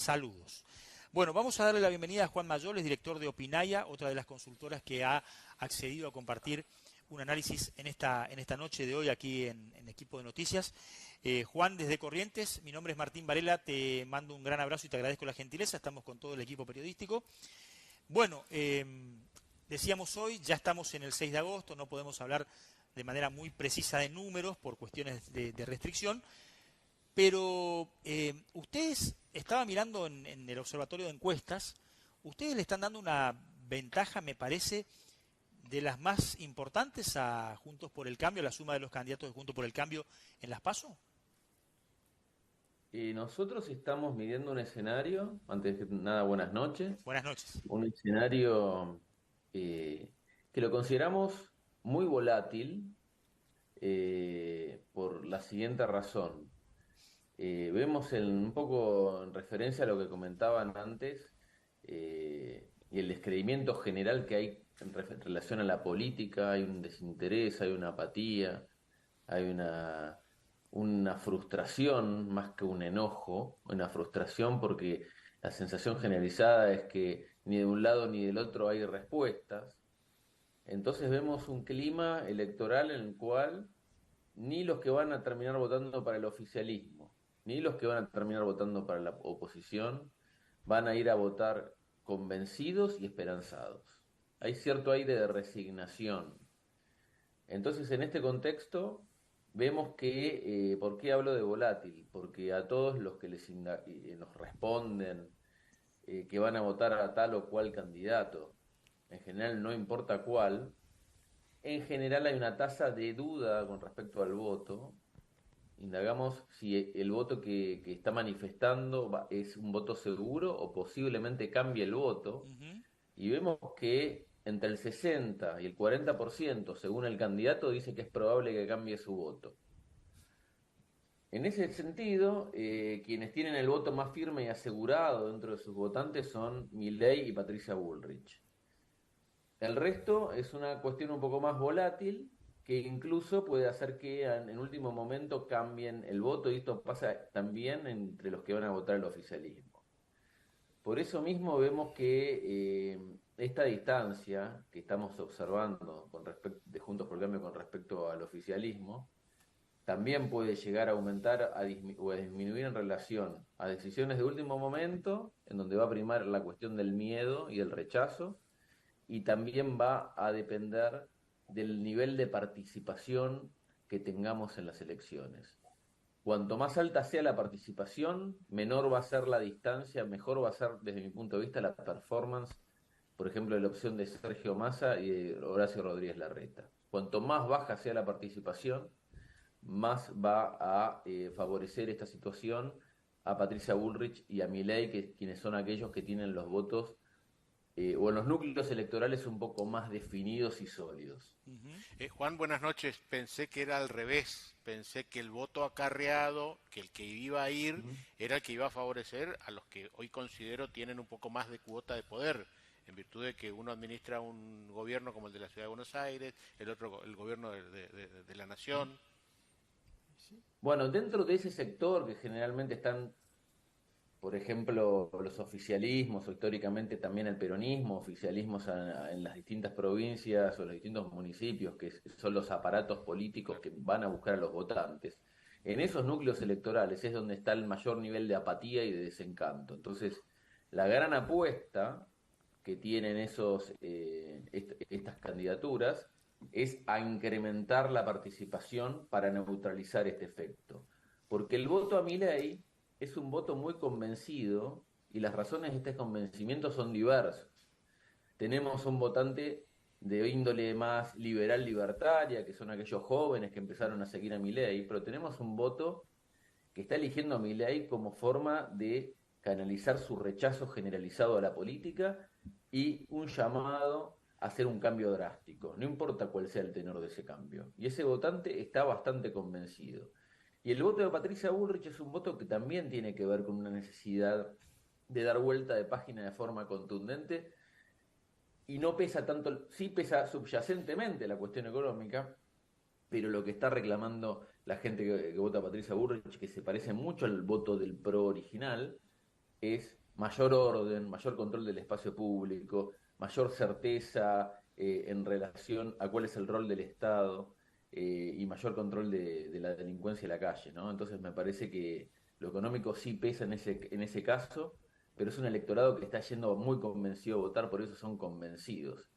Saludos. Bueno, vamos a darle la bienvenida a Juan Mayoles, director de Opinaya, otra de las consultoras que ha accedido a compartir un análisis en esta noche de hoy aquí en Equipo de Noticias. Juan, desde Corrientes, mi nombre es Martín Varela, te mando un gran abrazo y te agradezco la gentileza, estamos con todo el equipo periodístico. Bueno, decíamos hoy, ya estamos en el 6 de agosto, no podemos hablar de manera muy precisa de números por cuestiones de restricción, pero ustedes, estaba mirando en el observatorio de encuestas, ustedes le están dando una ventaja, me parece, de las más importantes a Juntos por el Cambio, la suma de los candidatos de Juntos por el Cambio en las PASO. Nosotros estamos midiendo un escenario, antes que nada, buenas noches, Buenas noches. un escenario eh, que lo consideramos muy volátil por la siguiente razón. Vemos un poco en referencia a lo que comentaban antes y el descreimiento general que hay en relación a la política, hay un desinterés, hay una apatía, hay una frustración más que un enojo, una frustración porque la sensación generalizada es que ni de un lado ni del otro hay respuestas. Entonces vemos un clima electoral en el cual ni los que van a terminar votando para el oficialismo, ni los que van a terminar votando para la oposición van a ir a votar convencidos y esperanzados. Hay cierto aire de resignación. Entonces, en este contexto, vemos que, ¿por qué hablo de volátil? Porque a todos los que nos responden que van a votar a tal o cual candidato, en general no importa cuál, en general hay una tasa de duda con respecto al voto. Indagamos si el voto que está manifestando es un voto seguro o posiblemente cambie el voto Ujú. y vemos que entre el 60 y el 40%, según el candidato, dice que es probable que cambie su voto. En ese sentido, quienes tienen el voto más firme y asegurado dentro de sus votantes son Milei y Patricia Bullrich. El resto es una cuestión un poco más volátil, que incluso puede hacer que en último momento cambien el voto, y esto pasa también entre los que van a votar el oficialismo. Por eso mismo vemos que esta distancia que estamos observando con respecto de Juntos por el Cambio con respecto al oficialismo también puede llegar a aumentar o a disminuir en relación a decisiones de último momento, en donde va a primar la cuestión del miedo y el rechazo, y también va a depender del nivel de participación que tengamos en las elecciones. Cuanto más alta sea la participación, menor va a ser la distancia, mejor va a ser, desde mi punto de vista, la performance, por ejemplo, de la opción de Sergio Massa y de Horacio Rodríguez Larreta. Cuanto más baja sea la participación, más va a favorecer esta situación a Patricia Bullrich y a Milei, quienes son aquellos que tienen los votos o en los núcleos electorales un poco más definidos y sólidos. Ujú. Juan, buenas noches. Pensé que era al revés. Pensé que el voto acarreado, que el que iba a ir, Ujú. era el que iba a favorecer a los que hoy considero tienen un poco más de cuota de poder, en virtud de que uno administra un gobierno como el de la Ciudad de Buenos Aires, el otro el gobierno de la Nación. Bueno, dentro de ese sector que generalmente están, por ejemplo, los oficialismos o históricamente también el peronismo, oficialismos en las distintas provincias o los distintos municipios, que son los aparatos políticos Claro. que van a buscar a los votantes, en esos núcleos electorales es donde está el mayor nivel de apatía y de desencanto. Entonces, la gran apuesta que tienen estas candidaturas es a incrementar la participación para neutralizar este efecto. Porque el voto a Milei es un voto muy convencido y las razones de este convencimiento son diversas. Tenemos un votante de índole más liberal libertaria, que son aquellos jóvenes que empezaron a seguir a Milei, pero tenemos un voto que está eligiendo a Milei como forma de canalizar su rechazo generalizado a la política y un llamado a hacer un cambio drástico, no importa cuál sea el tenor de ese cambio. Y ese votante está bastante convencido. Y el voto de Patricia Bullrich es un voto que también tiene que ver con una necesidad de dar vuelta de página de forma contundente y no pesa tanto, sí pesa subyacentemente la cuestión económica, pero lo que está reclamando la gente que vota a Patricia Bullrich, que se parece mucho al voto del PRO original, es mayor orden, mayor control del espacio público, mayor certeza en relación a cuál es el rol del Estado y mayor control de la delincuencia en la calle, ¿no? Entonces me parece que lo económico sí pesa en ese caso, pero es un electorado que está yendo muy convencido a votar, por eso son convencidos.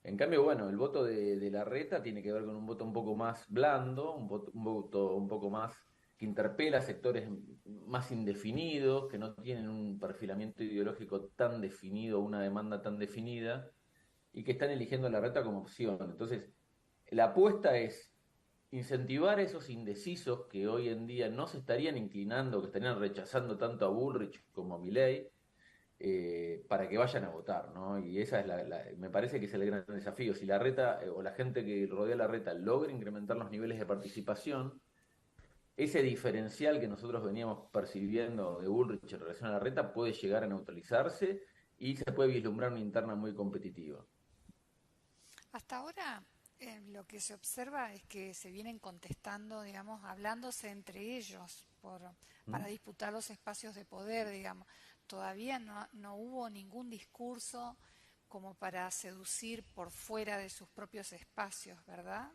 En cambio, bueno, el voto de Larreta tiene que ver con un voto un poco más blando, un voto un poco más que interpela a sectores más indefinidos, que no tienen un perfilamiento ideológico tan definido, una demanda tan definida, y que están eligiendo a Larreta como opción. Entonces, la apuesta es incentivar a esos indecisos que hoy en día no se estarían inclinando, que estarían rechazando tanto a Bullrich como a Milei, para que vayan a votar, ¿no? Y esa es me parece que es el gran desafío. Si la reta o la gente que rodea la reta logra incrementar los niveles de participación, ese diferencial que nosotros veníamos percibiendo de Bullrich en relación a la reta puede llegar a neutralizarse y se puede vislumbrar una interna muy competitiva. Hasta ahora lo que se observa es que se vienen contestando, digamos, hablándose entre ellos para ¿Mm? disputar los espacios de poder, digamos. Todavía no hubo ningún discurso como para seducir por fuera de sus propios espacios, ¿verdad?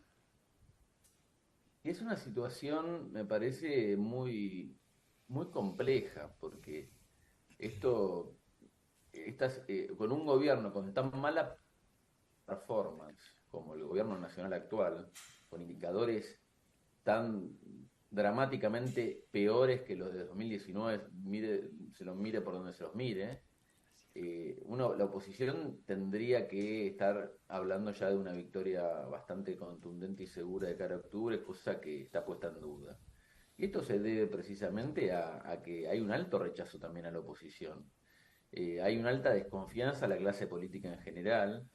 Y es una situación, me parece, muy compleja, porque esto, con un gobierno con tan mala performance como el gobierno nacional actual, con indicadores tan dramáticamente peores que los de 2019, se los mire por donde se los mire, la oposición tendría que estar hablando ya de una victoria bastante contundente y segura de cara a octubre, cosa que está puesta en duda. Y esto se debe precisamente a que hay un alto rechazo también a la oposición. Hay una alta desconfianza a la clase política en general,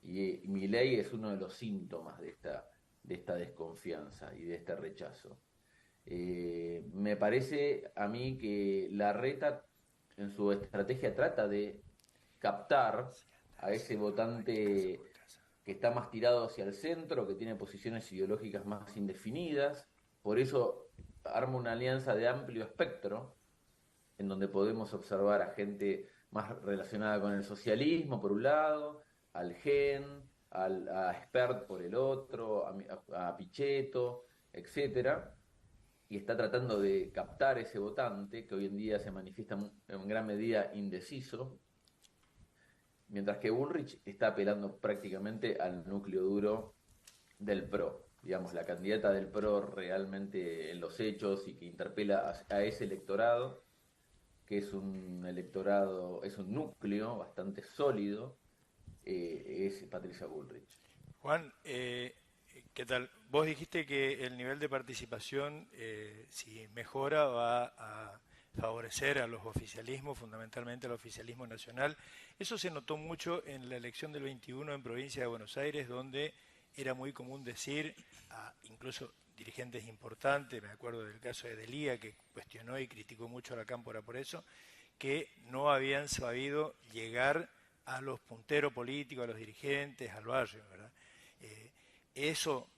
y Milei es uno de los síntomas de esta desconfianza y de este rechazo. Me parece a mí que Larreta en su estrategia trata de captar a ese votante que está más tirado hacia el centro, que tiene posiciones ideológicas más indefinidas, por eso arma una alianza de amplio espectro, en donde podemos observar a gente más relacionada con el socialismo por un lado, al GEN, a Spert por el otro, a Pichetto, etcétera, y está tratando de captar ese votante que hoy en día se manifiesta en gran medida indeciso, mientras que Bullrich está apelando prácticamente al núcleo duro del PRO, digamos, la candidata del PRO realmente en los hechos y que interpela a ese electorado, que es un electorado, es un núcleo bastante sólido, es Patricia Bullrich. Juan, ¿qué tal? Vos dijiste que el nivel de participación, si mejora, va a favorecer a los oficialismos, fundamentalmente al oficialismo nacional. Eso se notó mucho en la elección del 21 en provincia de Buenos Aires, donde era muy común decir, incluso dirigentes importantes, me acuerdo del caso de Delía, que cuestionó y criticó mucho a la Cámpora por eso, que no habían sabido llegar a los punteros políticos, a los dirigentes, al barrio, ¿verdad? Eso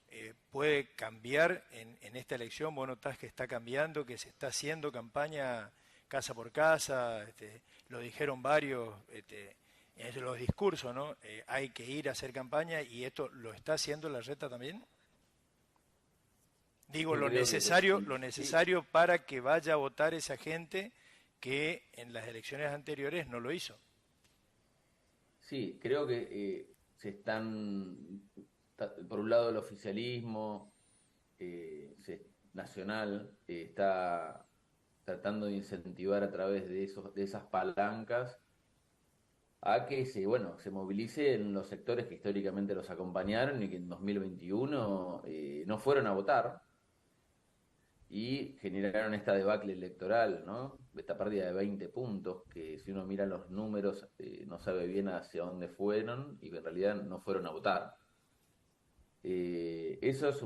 puede cambiar en esta elección. Vos notás que está cambiando, que se está haciendo campaña casa por casa, lo dijeron varios en los discursos, ¿no? Hay que ir a hacer campaña, y esto lo está haciendo Larreta también. Digo, Yo creo que lo sí, necesario para que vaya a votar esa gente que en las elecciones anteriores no lo hizo. sí, creo que por un lado el oficialismo nacional está tratando de incentivar a través de esas palancas a que se movilicen los sectores que históricamente los acompañaron y que en 2021 no fueron a votar y generaron esta debacle electoral, ¿no? Esta pérdida de 20 puntos, que si uno mira los números no sabe bien hacia dónde fueron y en realidad no fueron a votar. Eso es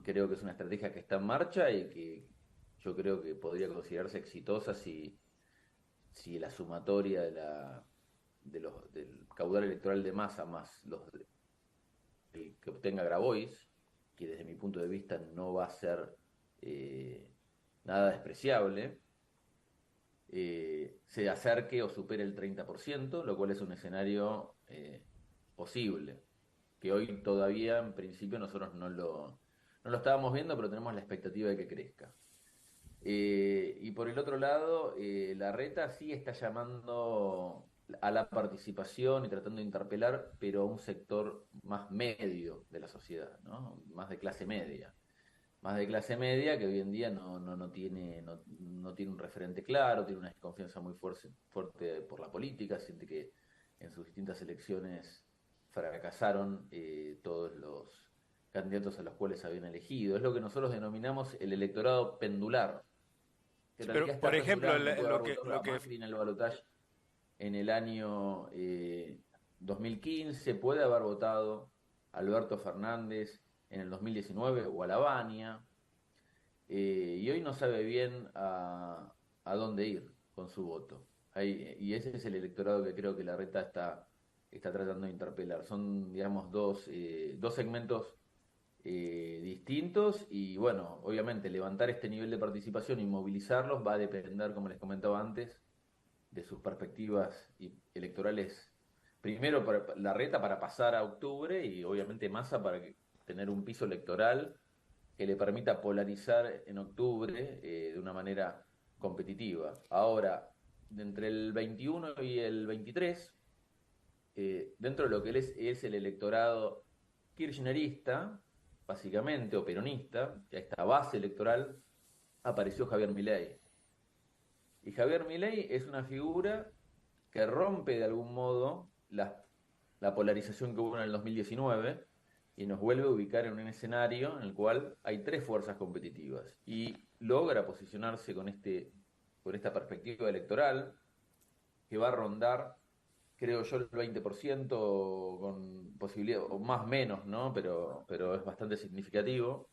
creo que es una estrategia que está en marcha y que yo creo que podría considerarse exitosa si la sumatoria del caudal electoral de masa más el que obtenga Grabois, que desde mi punto de vista no va a ser eh, nada despreciable, se acerque o supere el 30%, lo cual es un escenario posible, que hoy todavía en principio nosotros no lo estábamos viendo, pero tenemos la expectativa de que crezca. Y por el otro lado, Larreta sí está llamando a la participación y tratando de interpelar, pero a un sector más medio de la sociedad, ¿no? Más de clase media. Más de clase media que hoy en día no tiene un referente claro, tiene una desconfianza muy fuerte por la política, siente que en sus distintas elecciones fracasaron todos los candidatos a los cuales habían elegido. Es lo que nosotros denominamos el electorado pendular. Que Pero, por ejemplo, lo que en el balotaje en el año 2015 puede haber votado Alberto Fernández en el 2019 o a Lavagna, y hoy no sabe bien a dónde ir con su voto. Y ese es el electorado que creo que Larreta está tratando de interpelar. Son, digamos, dos segmentos distintos, y bueno, obviamente levantar este nivel de participación y movilizarlos va a depender, como les comentaba antes, de sus perspectivas electorales. Primero para Larreta para pasar a octubre, y obviamente Massa para tener un piso electoral que le permita polarizar en octubre de una manera competitiva. Ahora, entre el 21 y el 23, dentro de lo que es el electorado kirchnerista, básicamente, o peronista, a esta base electoral, apareció Javier Milei. Y Javier Milei es una figura que rompe de algún modo la polarización que hubo en el 2019 y nos vuelve a ubicar en un escenario en el cual hay tres fuerzas competitivas, y logra posicionarse con esta perspectiva electoral que va a rondar, creo yo, el 20%, con posibilidad, o más o menos, ¿no? Pero es bastante significativo.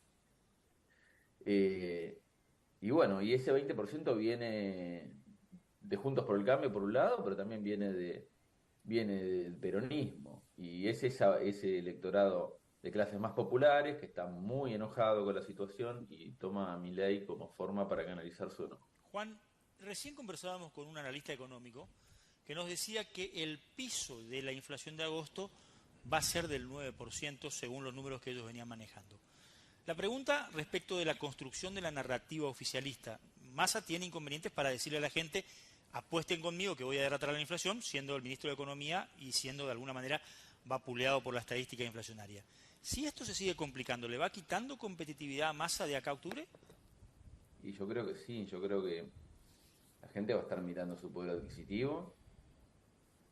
Y bueno, y ese 20% viene de Juntos por el Cambio por un lado, pero también viene del peronismo. Y es ese electorado de clases más populares que está muy enojado con la situación y toma a Milei como forma para canalizar su enojo. Juan, recién conversábamos con un analista económico que nos decía que el piso de la inflación de agosto va a ser del 9% según los números que ellos venían manejando. La pregunta respecto de la construcción de la narrativa oficialista. Massa tiene inconvenientes para decirle a la gente: apuesten conmigo que voy a derrotar la inflación, siendo el ministro de Economía y siendo de alguna manera vapuleado por la estadística inflacionaria. Si esto se sigue complicando, ¿le va quitando competitividad a Massa de acá a octubre? Y yo creo que sí, yo creo que la gente va a estar mirando su poder adquisitivo,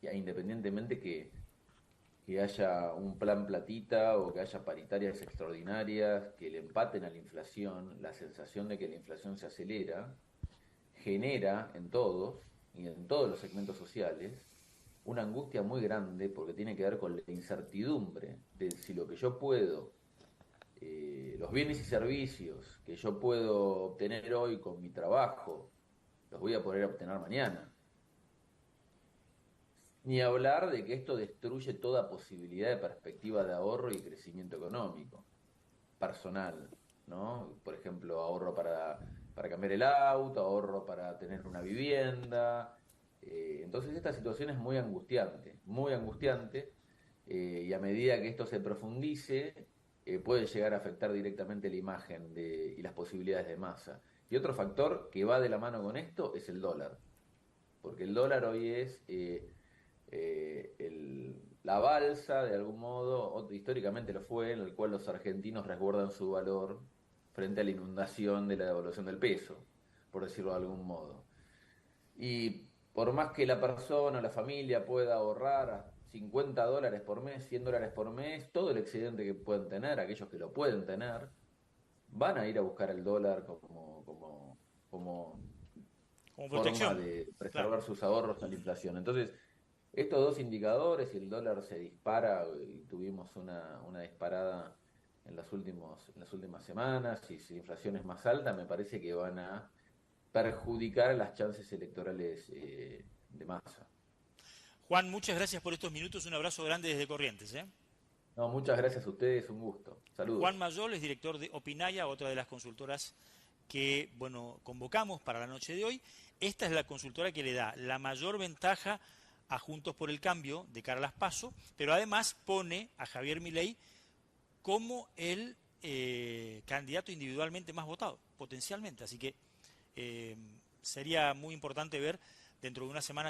y independientemente que haya un plan platita o que haya paritarias extraordinarias que le empaten a la inflación, la sensación de que la inflación se acelera genera en todos y en todos los segmentos sociales una angustia muy grande, porque tiene que ver con la incertidumbre de si lo que yo puedo, los bienes y servicios que yo puedo obtener hoy con mi trabajo, los voy a poder obtener mañana. Ni hablar de que esto destruye toda posibilidad de perspectiva de ahorro y crecimiento económico, personal, ¿no? Por ejemplo, ahorro para cambiar el auto, ahorro para tener una vivienda. Entonces esta situación es muy angustiante, y a medida que esto se profundice, puede llegar a afectar directamente la imagen y las posibilidades de Massa. Y otro factor que va de la mano con esto es el dólar, porque el dólar hoy es la balsa, de algún modo, históricamente lo fue, en el cual los argentinos resguardan su valor frente a la inundación de la devaluación del peso, por decirlo de algún modo. Y por más que la persona o la familia pueda ahorrar $50 por mes, $100 por mes, todo el excedente que pueden tener, aquellos que lo pueden tener, van a ir a buscar el dólar como forma de preservar, claro, sus ahorros a la inflación. Entonces, estos dos indicadores, si el dólar se dispara, y tuvimos una disparada en las últimas semanas, y si la inflación es más alta, me parece que van a perjudicar las chances electorales de Massa. Juan, muchas gracias por estos minutos, un abrazo grande desde Corrientes. No, muchas gracias a ustedes, un gusto. Saludos. Juan Mayol es director de Opinaya, otra de las consultoras que, bueno, convocamos para la noche de hoy. Esta es la consultora que le da la mayor ventaja a Juntos por el Cambio de cara a las PASO, pero además pone a Javier Milei como el candidato individualmente más votado, potencialmente. Así que sería muy importante ver dentro de una semana